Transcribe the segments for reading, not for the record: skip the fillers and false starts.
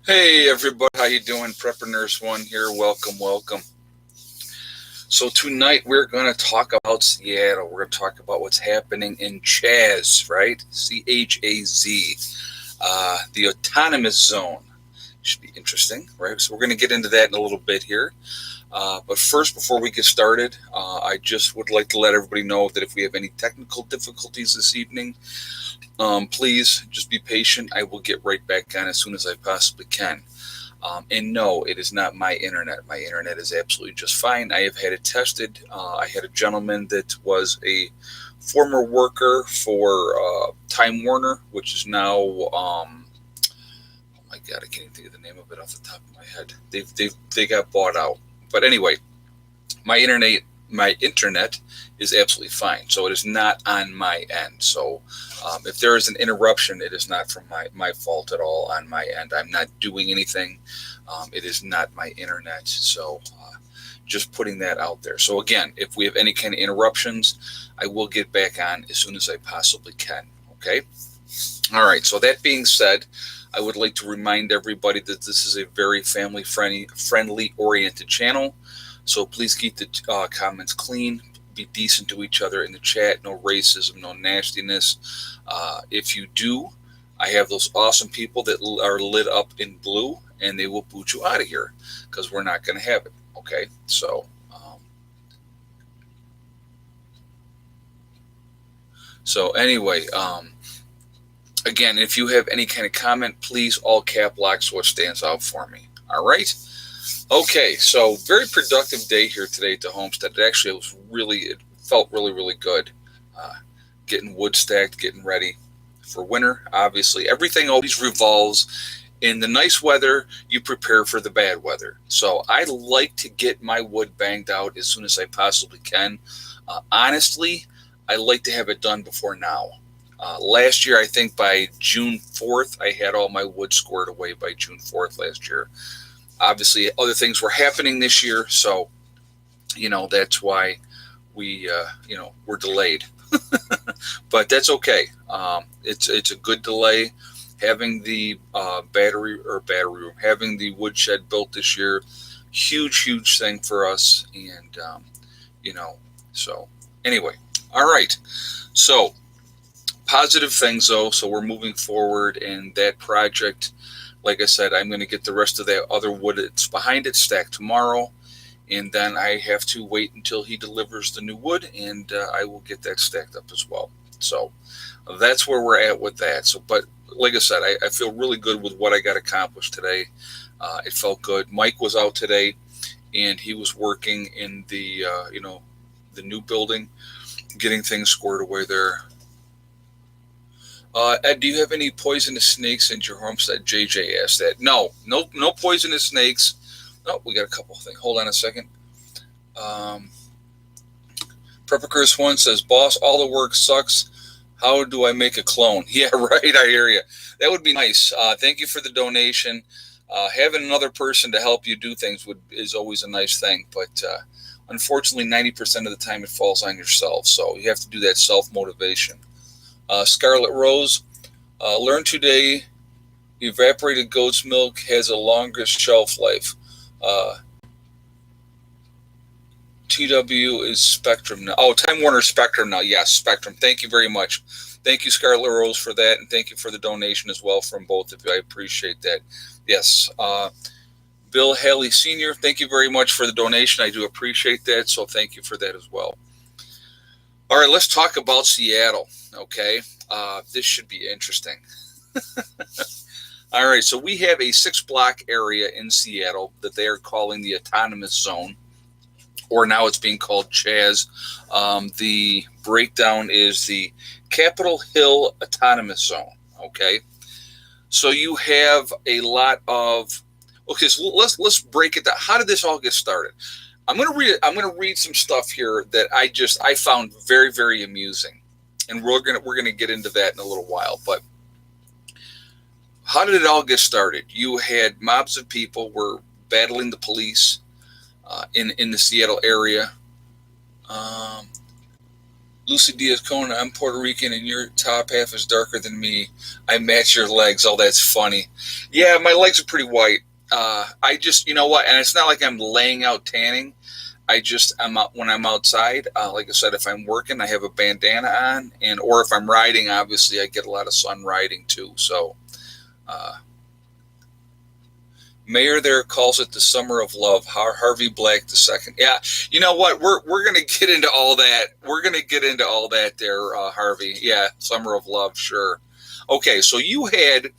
Hey everybody, how you doing? Prepper Nurse One here. Welcome, welcome. So tonight we're going to talk about Seattle. We're going to talk about what's happening in Chaz, right? CHAZ, the autonomous zone. Should be interesting, right? So we're going to get into that in a little bit here. But first, before we get started, I just would like to let everybody know that if we have any technical difficulties this evening, please just be patient. I will get right back on as soon as I possibly can. And no, it is not my internet. My internet is absolutely just fine. I have had it tested. I had a gentleman that was a former worker for Time Warner, which is now, oh my God, I can't even think of the name of it off the top of my head. They got bought out. But anyway, my internet is absolutely fine. So it is not on my end. So if there is an interruption, it is not from my fault at all on my end. I'm not doing anything. It is not my internet. So just putting that out there. So again, if we have any kind of interruptions, I will get back on as soon as I possibly can. Okay. All right. So that being said, I would like to remind everybody that this is a very family friendly oriented channel. So please keep the comments clean. Be decent to each other in the chat. No racism, no nastiness. If you do, I have those awesome people that are lit up in blue, and they will boot you out of here because we're not going to have it. Okay, so anyway, again, if you have any kind of comment, please all cap lock so it stands out for me. All right. Okay, so very productive day here today at the homestead. It felt really good. Uh, Getting wood stacked, getting ready for winter. Obviously, everything always revolves in the nice weather. You prepare for the bad weather. So I like to get my wood banged out as soon as I possibly can. Honestly, I like to have it done before now. Last year, I think by June 4th, I had all my wood squared away by June 4th last year. Obviously, other things were happening this year, so that's why we're delayed. But that's okay. It's a good delay. Having the battery room, having the woodshed built this year, huge thing for us, and you know. So anyway, all right. So positive things though. So we're moving forward, and that project, like I said, I'm going to get the rest of that other wood that's behind it stacked tomorrow, and then I have to wait until he delivers the new wood, and I will get that stacked up as well. So that's where we're at with that. So, but like I said, I feel really good with what I got accomplished today. It felt good. Mike was out today, and he was working in the new building, getting things squared away there. Ed, do you have any poisonous snakes in your homestead? JJ asked that. No poisonous snakes. Oh, we got a couple of things. Hold on a second. Um, Prepper One says, "Boss, all the work sucks. How do I make a clone?" Yeah, right. I hear you. That would be nice. Thank you for the donation. Having another person to help you do things is always a nice thing, but unfortunately, 90% of the time it falls on yourself. So you have to do that self motivation. Scarlet Rose, learn today evaporated goat's milk has a longest shelf life. Uh, TW is Spectrum now. Oh, Time Warner Spectrum now. Yes, Spectrum. Thank you very much. Thank you, Scarlet Rose, for that, and thank you for the donation as well from both of you. I appreciate that. Yes. Bill Haley Sr., thank you very much for the donation. I do appreciate that, so thank you for that as well. All right, let's talk about Seattle. Okay, this should be interesting. All right, so we have a 6 block area in Seattle that they are calling the Autonomous Zone, or now it's being called Chaz. The breakdown is the Capitol Hill Autonomous Zone. Okay, so you have a lot of. Okay, so let's break it down. How did this all get started? I'm gonna read some stuff here that I found very amusing, and we're gonna get into that in a little while. But how did it all get started? You had mobs of people were battling the police in the Seattle area. Um, Lucy Diaz Cona, I'm Puerto Rican and your top half is darker than me. I match your legs. Oh, that's funny. Yeah, my legs are pretty white. I just, you know what? And it's not like I'm laying out tanning. I'm out when I'm outside. Like I said, if I'm working, I have a bandana on, and or if I'm riding, obviously I get a lot of sun riding too. So, uh, Mayor there calls it the summer of love. Harvey Black the second. Yeah, you know what? We're gonna get into all that. We're gonna get into all that there, Harvey. Yeah, summer of love, sure. Okay, so you had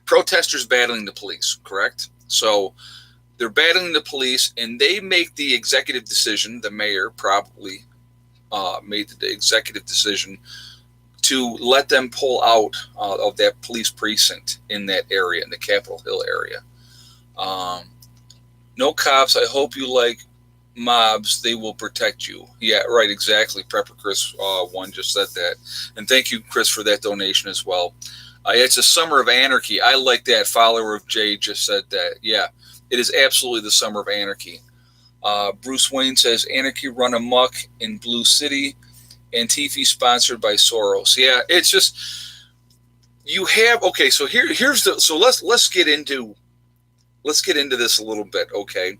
protesters battling the police, correct? So they're battling the police, and they make the executive decision. The mayor probably made the executive decision to let them pull out of that police precinct in that area, in the Capitol Hill area. Um, no cops. I hope you like mobs. They will protect you. Yeah, right. Exactly. Prepper Chris one just said that, and thank you, Chris, for that donation as well. It's a summer of anarchy. I like that. Follower of Jay just said that. Yeah, it is absolutely the summer of anarchy. Bruce Wayne says anarchy run amok in Blue City. Antifa sponsored by Soros. Yeah, it's just you have okay. So here's the so let's get into this a little bit. Okay,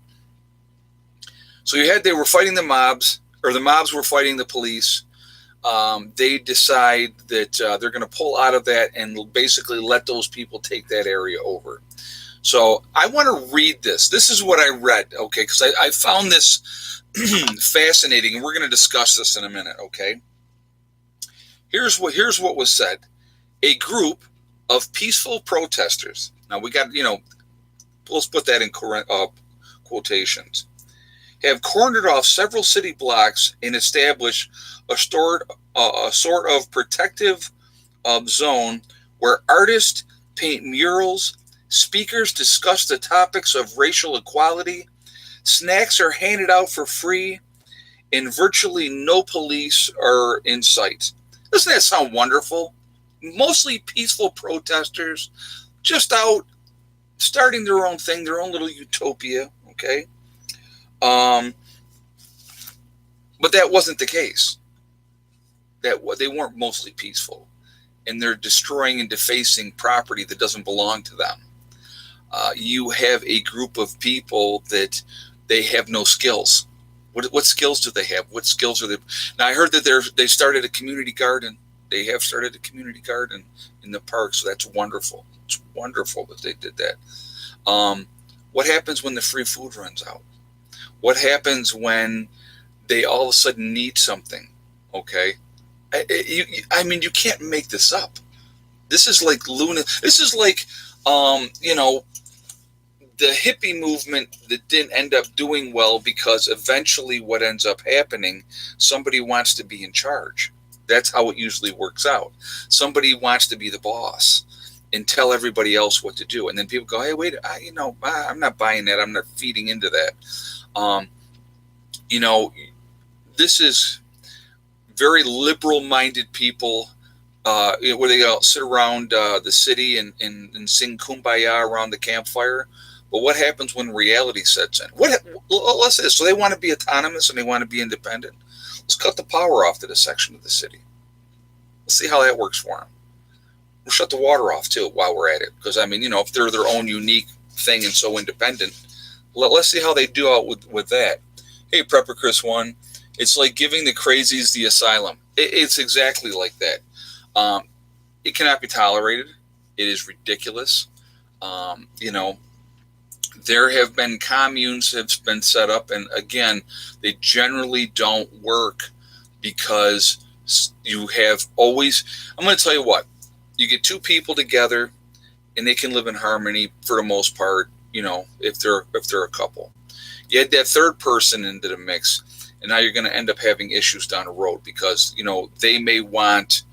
so they were fighting the mobs, or the mobs were fighting the police. They decide that they're going to pull out of that and basically let those people take that area over. So I want to read this. This is what I read, okay, because I found this fascinating, and we're going to discuss this in a minute, okay? Here's what was said. A group of peaceful protesters. Now we got, let's put that in quotations. Have cornered off several city blocks and established a sort of protective zone where artists paint murals, speakers discuss the topics of racial equality, snacks are handed out for free, and virtually no police are in sight. Doesn't that sound wonderful? Mostly peaceful protesters, just out starting their own thing, their own little utopia, okay? But that wasn't the case. That they weren't mostly peaceful, and they're destroying and defacing property that doesn't belong to them. You have a group of people that they have no skills. What skills do they have? What skills are they? Now I heard that they started a community garden. They have started a community garden in the park, so that's wonderful. It's wonderful that they did that. What happens when the free food runs out? What happens when they all of a sudden need something? Okay, I mean, you can't make this up. This is like This is like, the hippie movement that didn't end up doing well because eventually what ends up happening, somebody wants to be in charge. That's how it usually works out. Somebody wants to be the boss and tell everybody else what to do. And then people go, hey, wait, I'm not buying that. I'm not feeding into that. This is very liberal-minded people where they all sit around the city and sing Kumbaya around the campfire. But what happens when reality sets in? Let's say this. So they want to be autonomous and they want to be independent. Let's cut the power off to this section of the city. Let's see how that works for them. We'll shut the water off too while we're at it. Because if they're their own unique thing and so independent, let's see how they do out with that. Hey, Prepper Chris 1, it's like giving the crazies the asylum. It's exactly like that. It cannot be tolerated. It is ridiculous. There have been communes have been set up, and again, they generally don't work because you have always. I'm going to tell you what. You get two people together, and they can live in harmony for the most part. If they're a couple. You add that third person into the mix, and now you're going to end up having issues down the road because they may want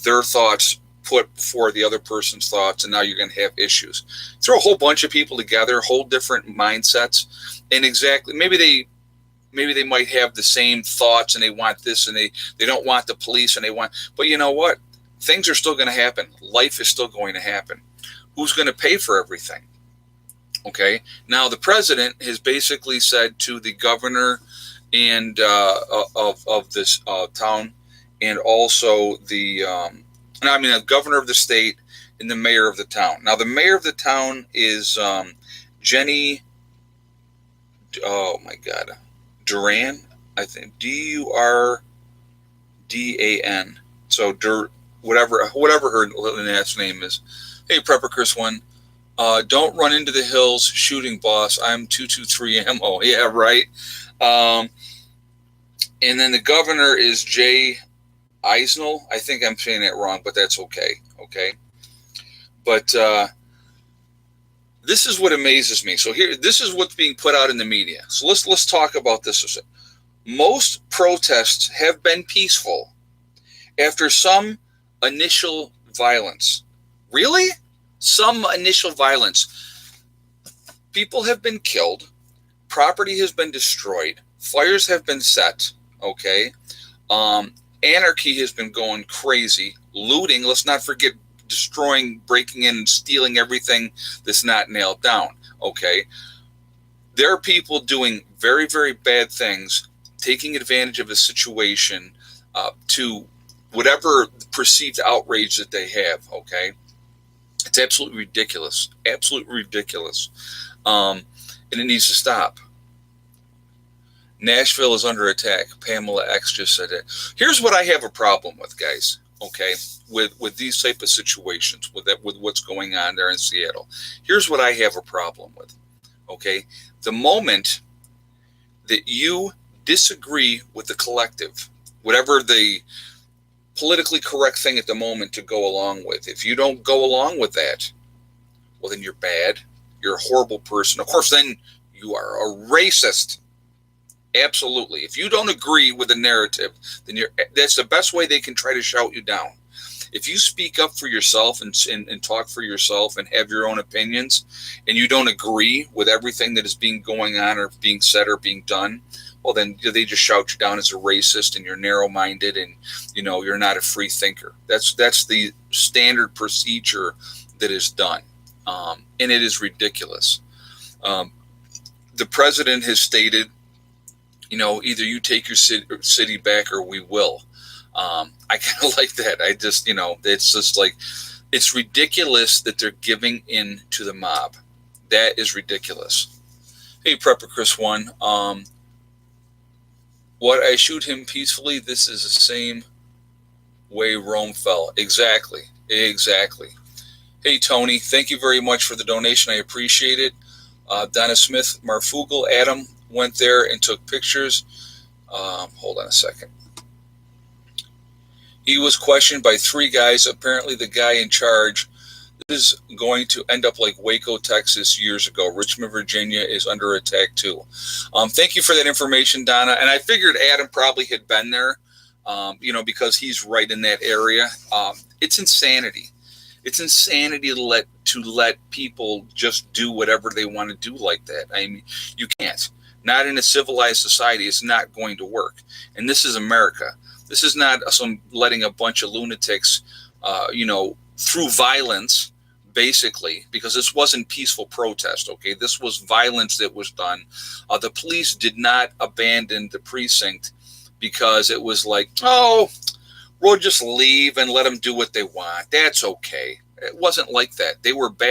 their thoughts put before the other person's thoughts, and now you're going to have issues. Throw a whole bunch of people together, whole different mindsets, and exactly maybe they might have the same thoughts and they want this and they don't want the police and they want, but you know what? Things are still going to happen. Life is still going to happen. Who's going to pay for everything? Okay. Now the president has basically said to the governor and of this town, and also the governor of the state and the mayor of the town. Now, the mayor of the town is Jenny. Oh my God, Duran. I think Durdan. So whatever her last name is. Hey, Prepper Chris One. Don't run into the hills shooting, boss. I'm 223 ammo. Yeah, right. And then the governor is Jay Eisnel. I think I'm saying that wrong, but that's okay. Okay. But this is what amazes me. So this is what's being put out in the media. So let's talk about this. Most protests have been peaceful after some initial violence. Really? Some initial violence. People have been killed. Property has been destroyed. Fires have been set. Okay. Anarchy has been going crazy. Looting. Let's not forget destroying, breaking in, and stealing everything that's not nailed down. Okay. There are people doing very, very bad things, taking advantage of a situation to whatever perceived outrage that they have. Okay. It's absolutely ridiculous. Absolutely ridiculous. And it needs to stop. Nashville is under attack. Pamela X just said it. Here's what I have a problem with, guys. Okay, with these type of situations, with what's going on there in Seattle. Here's what I have a problem with. Okay, the moment that you disagree with the collective, whatever the politically correct thing at the moment to go along with, if you don't go along with that, well, then you're bad. You're a horrible person. Of course, then you are a racist. Absolutely. If you don't agree with the narrative, then that's the best way they can try to shout you down. If you speak up for yourself and talk for yourself and have your own opinions, and you don't agree with everything that is being going on or being said or being done, well, then they just shout you down as a racist and you're narrow-minded and you're not a free thinker. That's the standard procedure that is done, and it is ridiculous. The president has stated, either you take your city back or we will. I kind of like that. I just, it's just like, it's ridiculous that they're giving in to the mob. That is ridiculous. Hey, Prepper Chris One. What, I shoot him peacefully? This is the same way Rome fell. Exactly. Hey, Tony, thank you very much for the donation. I appreciate it. Donna Smith, Marfugal, Adam went there and took pictures. Hold on a second. He was questioned by 3 guys. Apparently the guy in charge is going to end up like Waco, Texas years ago. Richmond, Virginia is under attack too. Thank you for that information, Donna. And I figured Adam probably had been there, because he's right in that area. It's insanity. It's insanity to let people just do whatever they want to do like that. I mean, you can't. Not in a civilized society. It's not going to work. And this is America. This is not some letting a bunch of lunatics, through violence, basically, because this wasn't peaceful protest. Okay, this was violence that was done. The police did not abandon the precinct because it was like, oh, we'll just leave and let them do what they want. That's okay. It wasn't like that. They were bad.